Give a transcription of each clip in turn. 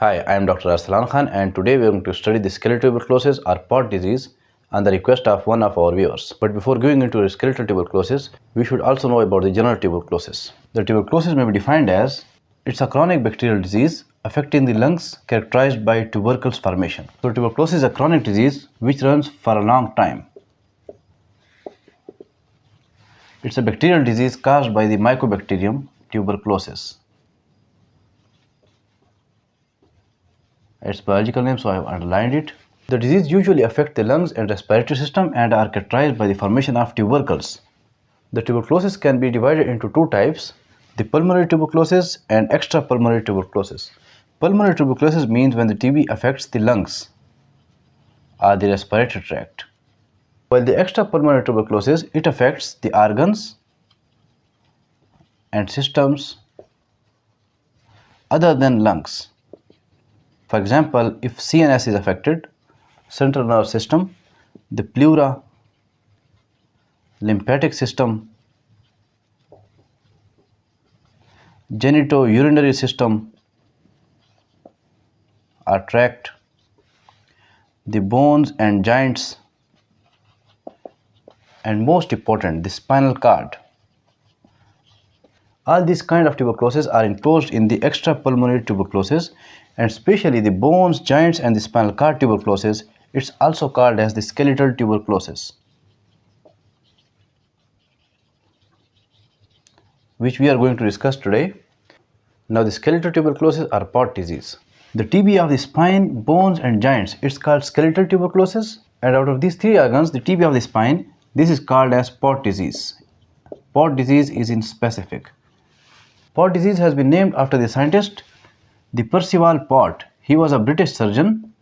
Hi, I am Dr. Arsalan and today we are going to study the skeletal tuberculosis or Pott disease on the request of one of our viewers. But before going into skeletal tuberculosis, we should also know about the general tuberculosis. The tuberculosis may be defined as it's a chronic bacterial disease affecting the lungs characterized by tubercles formation. So tuberculosis is a chronic disease which runs for a long time. It's a bacterial disease caused by the Mycobacterium tuberculosis. Its biological name, so I have underlined it. The disease usually affects the lungs and respiratory system and are characterized by the formation of tubercles. The tuberculosis can be divided into two types, the pulmonary tuberculosis and extrapulmonary tuberculosis. Pulmonary tuberculosis means when the TB affects the lungs or the respiratory tract. While the extrapulmonary tuberculosis, it affects the organs and systems other than lungs. For example, if CNS is affected, central nervous system, the pleura, lymphatic system, genitourinary system or tract, the bones and joints, and most important, the spinal cord. All these kind of tuberculosis are enclosed in the extrapulmonary tuberculosis, and especially the bones, joints and the spinal cord tuberculosis, it's also called as the skeletal tuberculosis, which we are going to discuss today. Now the skeletal tuberculosis or Pott disease. The TB of the spine, bones and joints, it's called skeletal tuberculosis, and out of these three organs, the TB of the spine, this is called as Pott disease. Pott disease is in specific. Pott disease has been named after the scientist, the Percival Pott. He was a British surgeon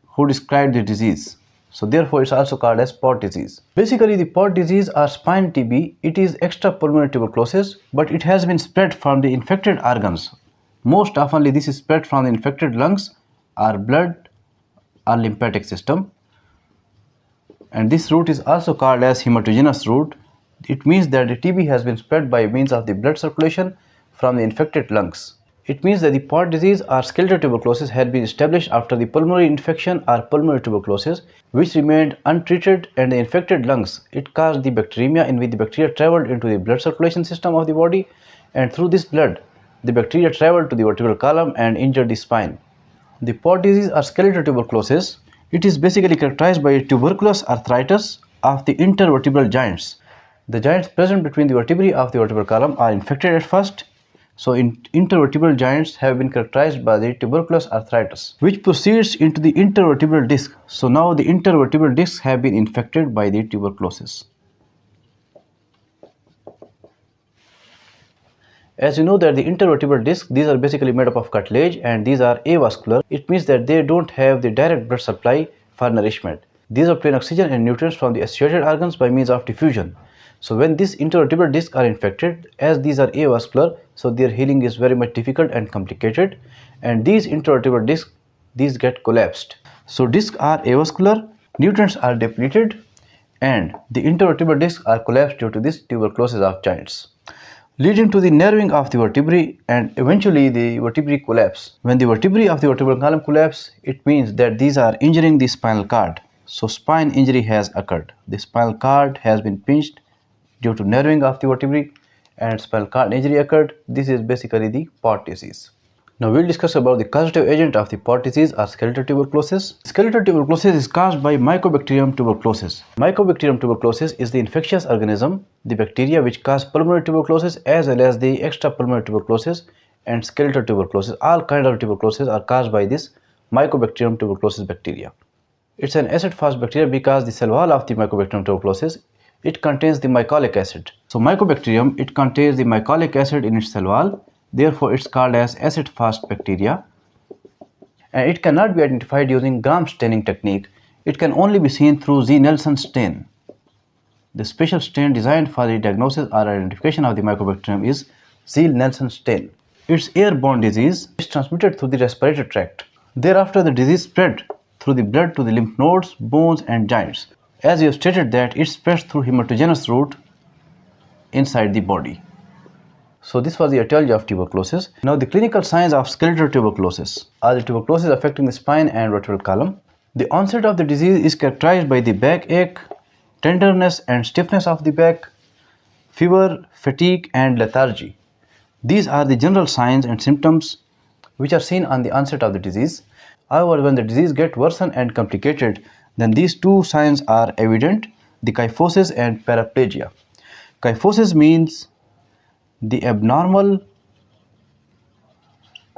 who described the disease. So therefore it's also called as Pott disease. Basically the Pott disease or spine TB, it is extrapulmonary tuberculosis, but it has been spread from the infected organs. Most oftenly this is spread from the infected lungs or blood or lymphatic system. And this route is also called as hematogenous route. It means that the TB has been spread by means of the blood circulation from the infected lungs. It means that the Pott disease or skeletal tuberculosis had been established after the pulmonary infection or pulmonary tuberculosis, which remained untreated, and the infected lungs, it caused the bacteremia in which the bacteria traveled into the blood circulation system of the body, and through this blood, the bacteria traveled to the vertebral column and injured the spine. The Pott disease or skeletal tuberculosis, it is basically characterized by a tuberculous arthritis of the intervertebral joints. The joints present between the vertebrae of the vertebral column are infected at first. So intervertebral joints have been characterized by the tuberculous arthritis, which proceeds into the intervertebral disc. So now the intervertebral discs have been infected by the tuberculosis. As you know that the intervertebral discs, these are basically made up of cartilage and these are avascular. It means that they don't have the direct blood supply for nourishment. These obtain oxygen and nutrients from the associated organs by means of diffusion. So when these intervertebral discs are infected, as these are avascular, so their healing is very much difficult and complicated, and these intervertebral discs, these get collapsed. So discs are avascular, nutrients are depleted, and the intervertebral discs are collapsed due to this tuberculosis of joints, leading to the narrowing of the vertebrae and eventually the vertebrae collapse. When the vertebrae of the vertebral column collapse, it means that these are injuring the spinal cord. So spine injury has occurred. The spinal cord has been pinched due to narrowing of the vertebrae and spinal cord injury occurred. This is basically the Pott disease. Now we'll discuss about the causative agent of the Pott disease or skeletal tuberculosis. Skeletal tuberculosis is caused by Mycobacterium tuberculosis. Mycobacterium tuberculosis is the infectious organism, the bacteria which cause pulmonary tuberculosis as well as the extrapulmonary tuberculosis and skeletal tuberculosis. All kinds of tuberculosis are caused by this Mycobacterium tuberculosis bacteria. It's an acid-fast bacteria because the cell wall of the Mycobacterium tuberculosis, it contains the mycolic acid. So Mycobacterium, it contains the mycolic acid in its cell wall. Therefore, it's called as acid-fast bacteria. And it cannot be identified using Gram staining technique. It can only be seen through Z-Nelson stain. The special stain designed for the diagnosis or identification of the Mycobacterium is Z-Nelson stain. It's airborne disease. It's transmitted through the respiratory tract. Thereafter, the disease spread through the blood to the lymph nodes, bones and joints. As you have stated that it spreads through hematogenous route inside the body. So this was the etiology of tuberculosis. Now the clinical signs of skeletal tuberculosis are the tuberculosis affecting the spine and vertebral column. The onset of the disease is characterized by the backache, tenderness and stiffness of the back, fever, fatigue and lethargy. These are the general signs and symptoms which are seen on the onset of the disease. However, when the disease gets worsened and complicated, then these two signs are evident, the kyphosis and paraplegia. Kyphosis means the abnormal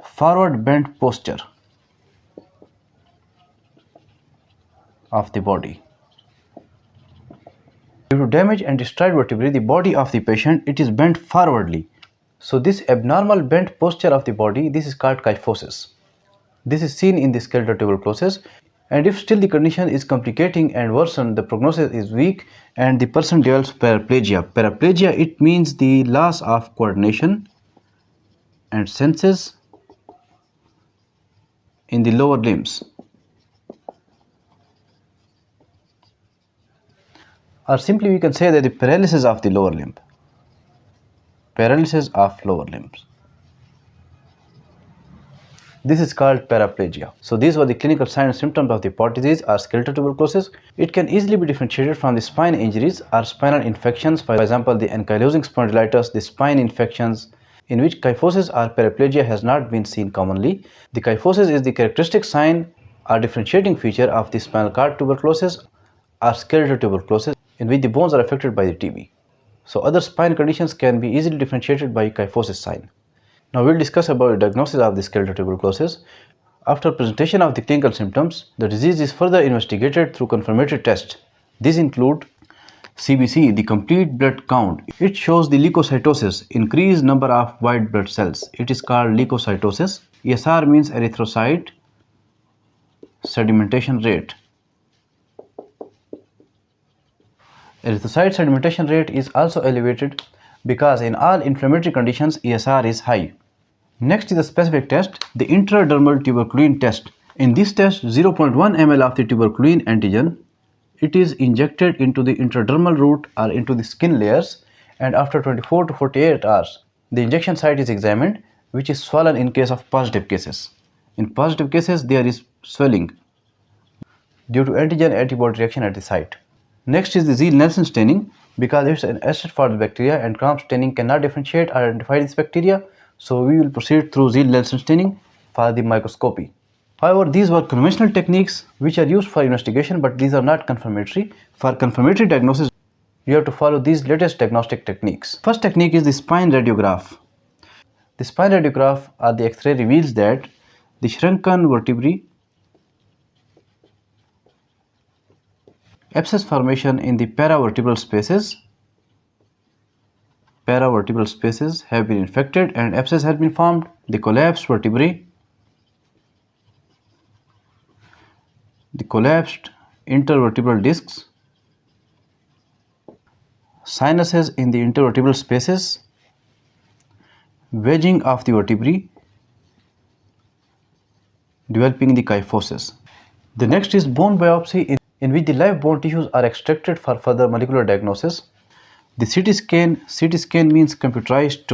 forward bent posture of the body. Due to damage and destroyed vertebrae, the body of the patient, it is bent forwardly. So this abnormal bent posture of the body, this is called kyphosis. This is seen in the skeletal tuberculosis, and if still the condition is complicating and worsened, the prognosis is weak and the person develops paraplegia. Paraplegia, it means the loss of coordination and senses in the lower limbs, or simply we can say that the paralysis of the lower limb. Paralysis of lower limbs. This is called paraplegia. So these were the clinical signs and symptoms of the Pott disease or skeletal tuberculosis. It can easily be differentiated from the spine injuries or spinal infections, for example the ankylosing spondylitis, the spine infections in which kyphosis or paraplegia has not been seen commonly. The kyphosis is the characteristic sign or differentiating feature of the spinal cord tuberculosis or skeletal tuberculosis in which the bones are affected by the TB. So other spine conditions can be easily differentiated by kyphosis sign. Now we'll discuss about the diagnosis of the skeletal tuberculosis. After presentation of the clinical symptoms, the disease is further investigated through confirmatory tests. These include CBC, the complete blood count. It shows the leukocytosis, increased number of white blood cells. It is called leukocytosis. ESR means erythrocyte sedimentation rate. Erythrocyte sedimentation rate is also elevated because in all inflammatory conditions ESR is high. Next is the specific test, the intradermal tuberculin test. In this test, 0.1 ml of the tuberculin antigen, it is injected into the intradermal route or into the skin layers, and after 24 to 48 hours, the injection site is examined, which is swollen in case of positive cases. In positive cases, there is swelling due to antigen-antibody reaction at the site. Next is the Zeal-Nelson staining, because it's an asset for the bacteria and Cramp staining cannot differentiate or identify this bacteria, so we will proceed through Zeal-Nelson staining for the microscopy. However, these were conventional techniques which are used for investigation, but these are not confirmatory. For confirmatory diagnosis, you have to follow these latest diagnostic techniques. First technique is the spine radiograph. The spine radiograph or the X-ray reveals that the shrunken vertebrae, abscess formation in the paravertebral spaces have been infected and abscess has been formed. The collapsed vertebrae, the collapsed intervertebral discs, sinuses in the intervertebral spaces, wedging of the vertebrae, developing the kyphosis. The next is bone biopsy, in which the live bone tissues are extracted for further molecular diagnosis. The CT scan means computerized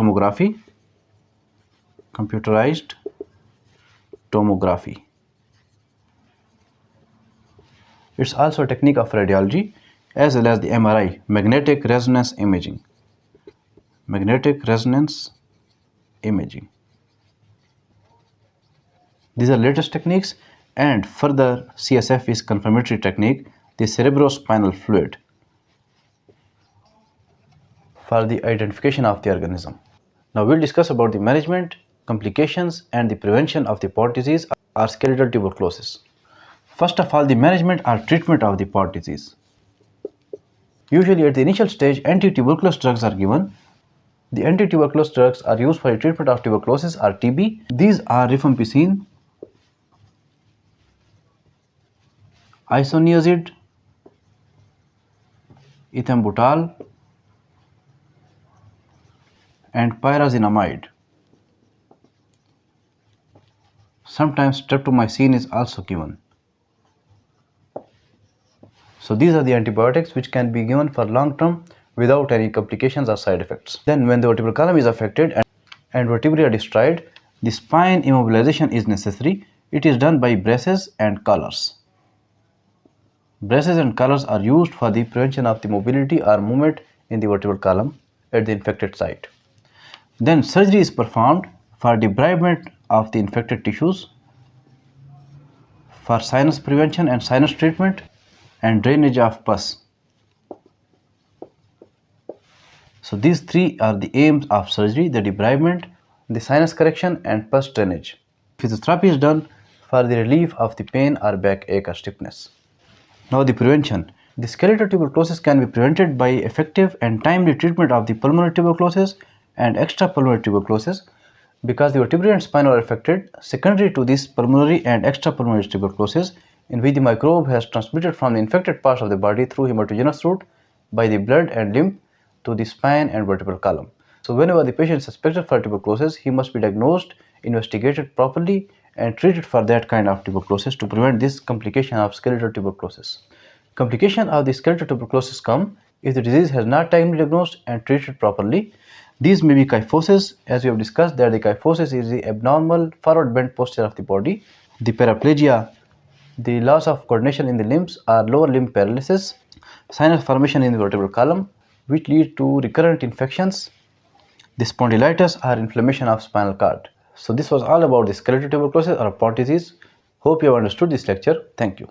tomography. It's also a technique of radiology as well as the MRI, magnetic resonance imaging. These are latest techniques, and further CSF is confirmatory technique, the cerebrospinal fluid, for the identification of the organism. Now we'll discuss about the management, complications and the prevention of the Pott disease or skeletal tuberculosis. First of all, the management or treatment of the Pott disease. Usually at the initial stage, anti-tuberculous drugs are given. The anti-tuberculous drugs are used for the treatment of tuberculosis or TB. These are rifampicin, isoniazid, ethambutol and pyrazinamide. Sometimes streptomycin is also given. So these are the antibiotics which can be given for long term without any complications or side effects. Then when the vertebral column is affected and vertebrae are destroyed, the spine immobilization is necessary. It is done by braces and collars. Braces and collars are used for the prevention of the mobility or movement in the vertebral column at the infected site. Then surgery is performed for debridement of the infected tissues, for sinus prevention and sinus treatment, and drainage of pus. So these three are the aims of surgery: the debridement, the sinus correction, and pus drainage. Physiotherapy is done for the relief of the pain or backache or stiffness. Now the prevention. The skeletal tuberculosis can be prevented by effective and timely treatment of the pulmonary tuberculosis and extrapulmonary tuberculosis, because the vertebrae and spine are affected secondary to this pulmonary and extrapulmonary tuberculosis, in which the microbe has transmitted from the infected parts of the body through hematogenous route by the blood and lymph to the spine and vertebral column. So whenever the patient is suspected for tuberculosis, he must be diagnosed, investigated properly, and treated for that kind of tuberculosis to prevent this complication of skeletal tuberculosis. Complications of the skeletal tuberculosis come if the disease has not timely diagnosed and treated properly. These may be kyphosis, as we have discussed that the kyphosis is the abnormal forward bent posture of the body, the paraplegia, the loss of coordination in the limbs or lower limb paralysis, sinus formation in the vertebral column, which lead to recurrent infections, the spondylitis or inflammation of spinal cord. So this was all about the skeletal tuberculosis or Pott disease. Hope you have understood this lecture. Thank you.